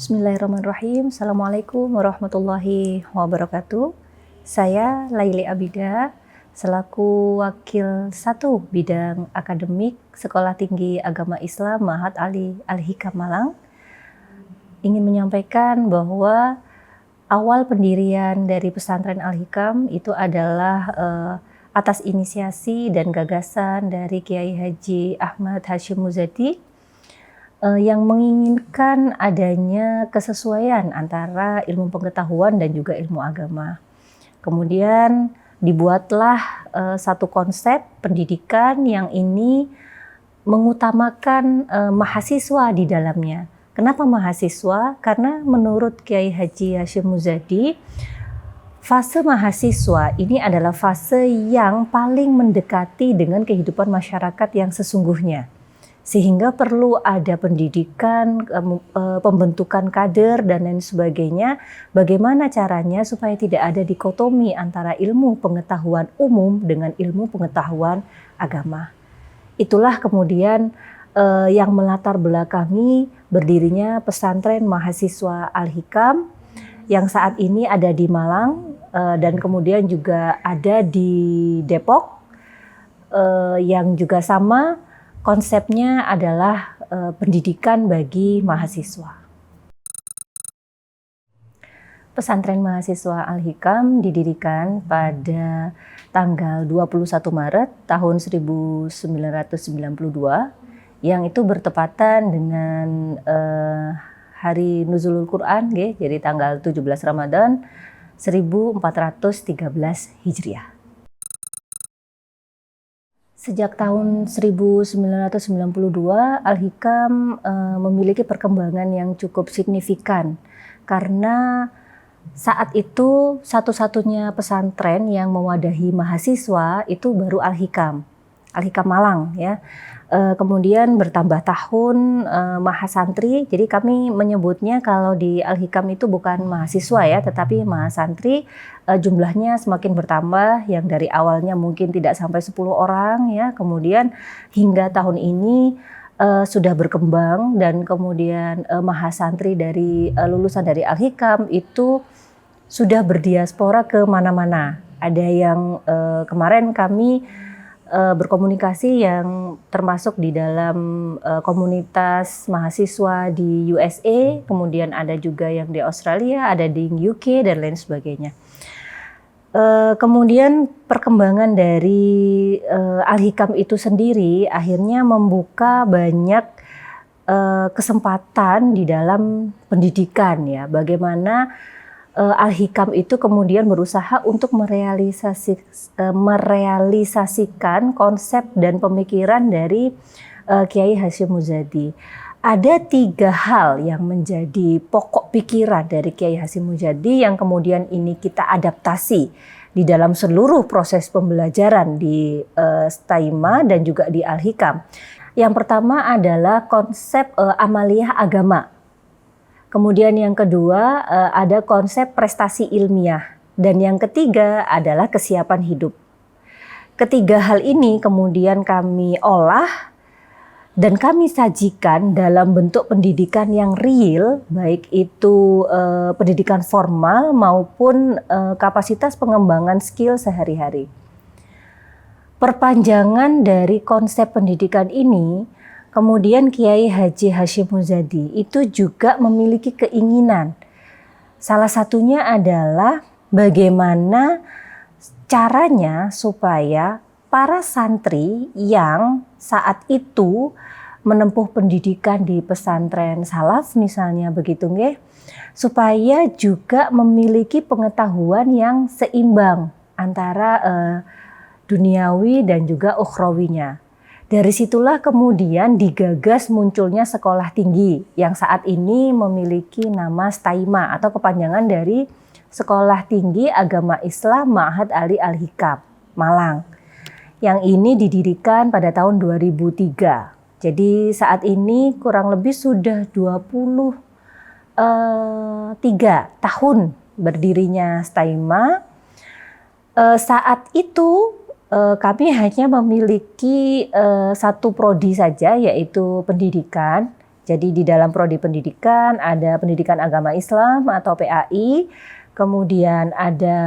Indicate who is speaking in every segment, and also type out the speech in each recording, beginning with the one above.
Speaker 1: Bismillahirrahmanirrahim. Assalamualaikum warahmatullahi wabarakatuh. Saya Laili Abida, selaku Wakil 1 Bidang Akademik Sekolah Tinggi Agama Islam Ma'had Ali Al-Hikam Malang, ingin menyampaikan bahwa awal pendirian dari pesantren Al-Hikam itu adalah atas inisiasi dan gagasan dari Kiai Haji Ahmad Hashim Muzadi yang menginginkan adanya kesesuaian antara ilmu pengetahuan dan juga ilmu agama. Kemudian dibuatlah satu konsep pendidikan yang ini mengutamakan mahasiswa di dalamnya. Kenapa mahasiswa? Karena menurut Kiai Haji Hashim Muzadi, fase mahasiswa ini adalah fase yang paling mendekati dengan kehidupan masyarakat yang sesungguhnya. Sehingga perlu ada pendidikan, pembentukan kader dan lain sebagainya. Bagaimana caranya supaya tidak ada dikotomi antara ilmu pengetahuan umum dengan ilmu pengetahuan agama. Itulah kemudian yang melatar belakangi berdirinya pesantren mahasiswa Al-Hikam yang saat ini ada di Malang dan kemudian juga ada di Depok yang juga sama. Konsepnya adalah pendidikan bagi mahasiswa. Pesantren mahasiswa Al-Hikam didirikan pada tanggal 21 Maret tahun 1992 yang itu bertepatan dengan hari Nuzulul Quran, jadi tanggal 17 Ramadan 1413 Hijriah. Sejak tahun 1992, Al-Hikam memiliki perkembangan yang cukup signifikan karena saat itu satu-satunya pesantren yang mewadahi mahasiswa itu baru Al-Hikam Malang ya. Kemudian bertambah tahun mahasantri, jadi kami menyebutnya kalau di Al-Hikam itu bukan mahasiswa ya, tetapi mahasantri. Jumlahnya semakin bertambah, yang dari awalnya mungkin tidak sampai 10 orang ya, kemudian hingga tahun ini sudah berkembang dan kemudian mahasantri dari lulusan dari Al-Hikam itu sudah berdiaspora ke mana-mana. Ada yang kemarin kami berkomunikasi yang termasuk di dalam komunitas mahasiswa di USA, kemudian ada juga yang di Australia, ada di UK dan lain sebagainya. Kemudian perkembangan dari Al-Hikam itu sendiri akhirnya membuka banyak kesempatan di dalam pendidikan ya. Bagaimana Al-Hikam itu kemudian berusaha untuk merealisasikan konsep dan pemikiran dari Kiai Hashim Muzadi. Ada 3 hal yang menjadi pokok pikiran dari Kiai Hashim Muzadi yang kemudian ini kita adaptasi di dalam seluruh proses pembelajaran di Staima dan juga di Al-Hikam. Yang pertama adalah konsep amaliyah agama. Kemudian yang kedua ada konsep prestasi ilmiah dan yang ketiga adalah kesiapan hidup. Ketiga hal ini kemudian kami olah dan kami sajikan dalam bentuk pendidikan yang real, baik itu pendidikan formal maupun kapasitas pengembangan skill sehari-hari. Perpanjangan dari konsep pendidikan ini, kemudian Kiai Haji Hashim Muzadi itu juga memiliki keinginan. Salah satunya adalah bagaimana caranya supaya para santri yang saat itu menempuh pendidikan di pesantren salaf misalnya begitu nggih, supaya juga memiliki pengetahuan yang seimbang antara duniawi dan juga ukhrawinya. Dari situlah kemudian digagas munculnya sekolah tinggi yang saat ini memiliki nama Staima atau kepanjangan dari Sekolah Tinggi Agama Islam Ma'had Ali Al-Hikam Malang. Yang ini didirikan pada tahun 2003. Jadi saat ini kurang lebih sudah 23 tahun berdirinya Staima. Saat itu kami hanya memiliki satu prodi saja, yaitu pendidikan Jadi di dalam prodi pendidikan ada pendidikan agama Islam atau PAI, kemudian ada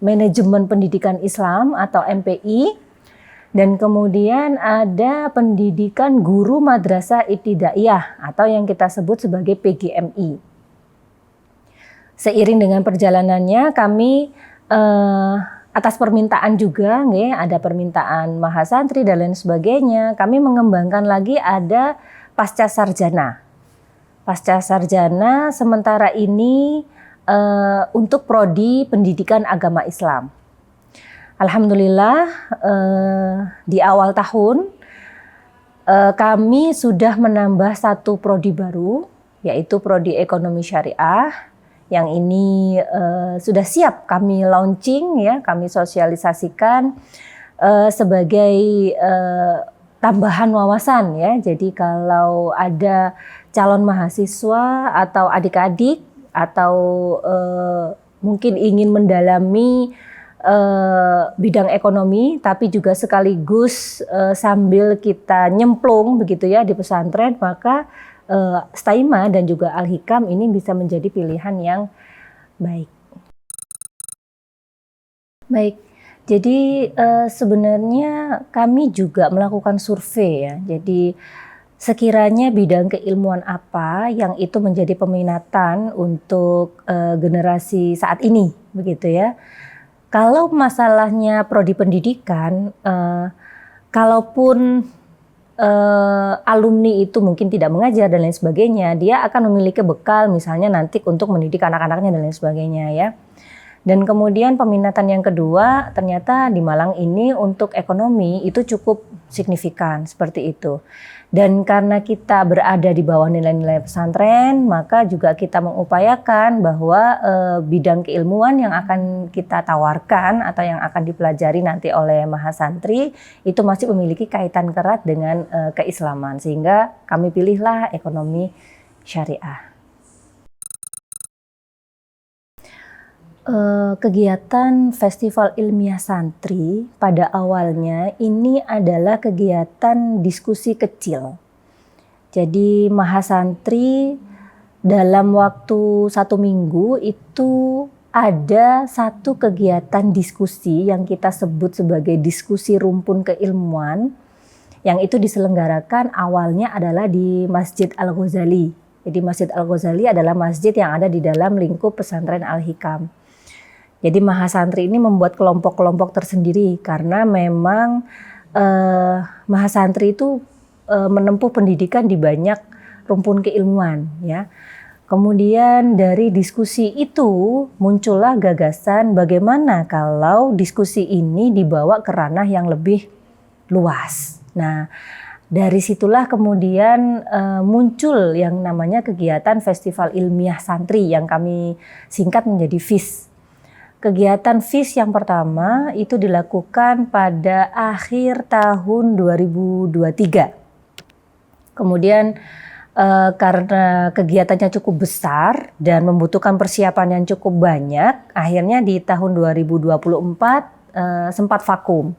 Speaker 1: manajemen pendidikan Islam atau MPI, dan kemudian ada pendidikan guru madrasah ibtidaiyah atau yang kita sebut sebagai PGMI. Seiring dengan perjalanannya kami atas permintaan juga, ada permintaan mahasantri dan lain sebagainya, kami mengembangkan lagi ada pasca sarjana. Pasca sarjana sementara ini untuk prodi pendidikan agama Islam. Alhamdulillah di awal tahun kami sudah menambah satu prodi baru, yaitu prodi ekonomi syariah. Yang ini sudah siap kami launching, ya, kami sosialisasikan sebagai tambahan wawasan, ya. Jadi kalau ada calon mahasiswa atau adik-adik atau mungkin ingin mendalami bidang ekonomi, tapi juga sekaligus sambil kita nyemplung begitu ya di pesantren, maka Staima dan juga Al-Hikam ini bisa menjadi pilihan yang baik. Baik, jadi sebenarnya kami juga melakukan survei ya. Jadi sekiranya bidang keilmuan apa yang itu menjadi peminatan untuk generasi saat ini, begitu ya. Kalau masalahnya prodi pendidikan, kalaupun alumni itu mungkin tidak mengajar dan lain sebagainya, dia akan memiliki bekal misalnya nanti untuk mendidik anak-anaknya dan lain sebagainya ya. Dan kemudian peminatan yang kedua ternyata di Malang ini untuk ekonomi itu cukup signifikan seperti itu. Dan karena kita berada di bawah nilai-nilai pesantren, maka juga kita mengupayakan bahwa bidang keilmuan yang akan kita tawarkan atau yang akan dipelajari nanti oleh mahasantri itu masih memiliki kaitan erat dengan keislaman, sehingga kami pilihlah ekonomi syariah. Kegiatan Festival Ilmiah Santri pada awalnya ini adalah kegiatan diskusi kecil. Jadi mahasantri dalam waktu 1 minggu itu ada satu kegiatan diskusi yang kita sebut sebagai diskusi rumpun keilmuan, yang itu diselenggarakan awalnya adalah di Masjid Al-Ghazali. Jadi Masjid Al-Ghazali adalah masjid yang ada di dalam lingkup pesantren Al-Hikam. Jadi mahasantri ini membuat kelompok-kelompok tersendiri karena memang mahasantri itu menempuh pendidikan di banyak rumpun keilmuan, ya. Kemudian dari diskusi itu muncullah gagasan bagaimana kalau diskusi ini dibawa ke ranah yang lebih luas. Nah, dari situlah kemudian muncul yang namanya kegiatan Festival Ilmiah Santri yang kami singkat menjadi FIS. Kegiatan FIS yang pertama itu dilakukan pada akhir tahun 2023. Kemudian karena kegiatannya cukup besar dan membutuhkan persiapan yang cukup banyak, akhirnya di tahun 2024 sempat vakum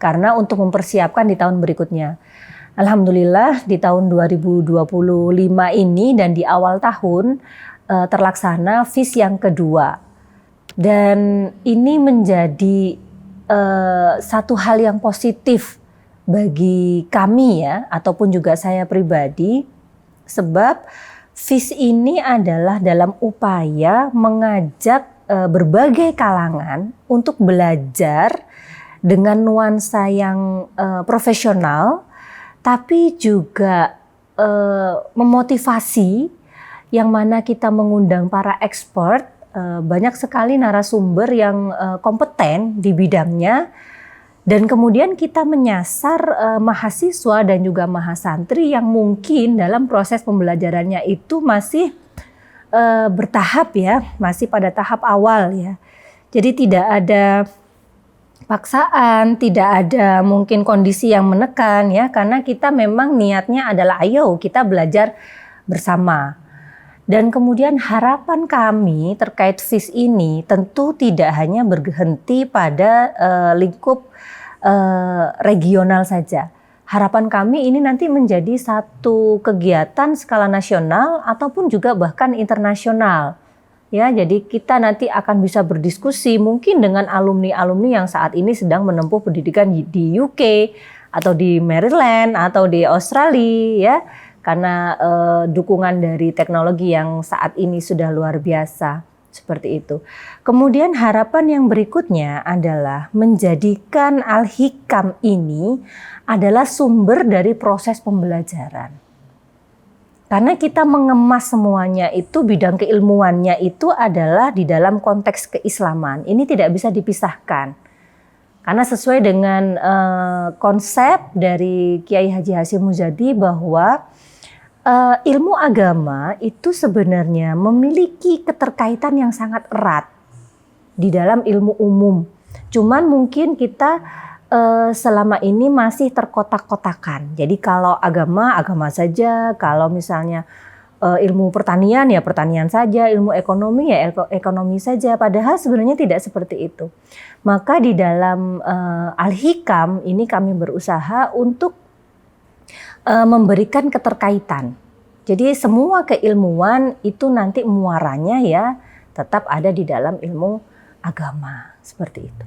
Speaker 1: karena untuk mempersiapkan di tahun berikutnya. Alhamdulillah di tahun 2025 ini dan di awal tahun terlaksana FIS yang kedua. Dan ini menjadi satu hal yang positif bagi kami ya, ataupun juga saya pribadi, sebab FIS ini adalah dalam upaya mengajak berbagai kalangan untuk belajar dengan nuansa yang profesional, tapi juga memotivasi, yang mana kita mengundang para expert. Banyak sekali narasumber yang kompeten di bidangnya, dan kemudian kita menyasar mahasiswa dan juga mahasantri yang mungkin dalam proses pembelajarannya itu masih bertahap ya, masih pada tahap awal ya. Jadi tidak ada paksaan, tidak ada mungkin kondisi yang menekan ya, karena kita memang niatnya adalah ayo kita belajar bersama. Dan kemudian harapan kami terkait FIS ini tentu tidak hanya berhenti pada lingkup regional saja. harapan kami ini nanti menjadi satu kegiatan skala nasional ataupun juga bahkan internasional. Ya, jadi kita nanti akan bisa berdiskusi mungkin dengan alumni-alumni yang saat ini sedang menempuh pendidikan di UK atau di Maryland atau di Australia, ya, karena dukungan dari teknologi yang saat ini sudah luar biasa, seperti itu. Kemudian harapan yang berikutnya adalah menjadikan Al-Hikam ini adalah sumber dari proses pembelajaran. Karena kita mengemas semuanya itu, bidang keilmuannya itu adalah di dalam konteks keislaman. Ini tidak bisa dipisahkan. Karena sesuai dengan konsep dari Kiai Haji Hashim Muzadi bahwa ilmu agama itu sebenarnya memiliki keterkaitan yang sangat erat di dalam ilmu umum. Cuman mungkin kita selama ini masih terkotak-kotakan. Jadi kalau agama, agama saja. Kalau misalnya ilmu pertanian, ya pertanian saja. Ilmu ekonomi, ya ekonomi saja. Padahal sebenarnya tidak seperti itu. Maka di dalam Al-Hikam ini kami berusaha untuk memberikan keterkaitan. Jadi semua keilmuan itu nanti muaranya ya tetap ada di dalam ilmu agama. Seperti itu.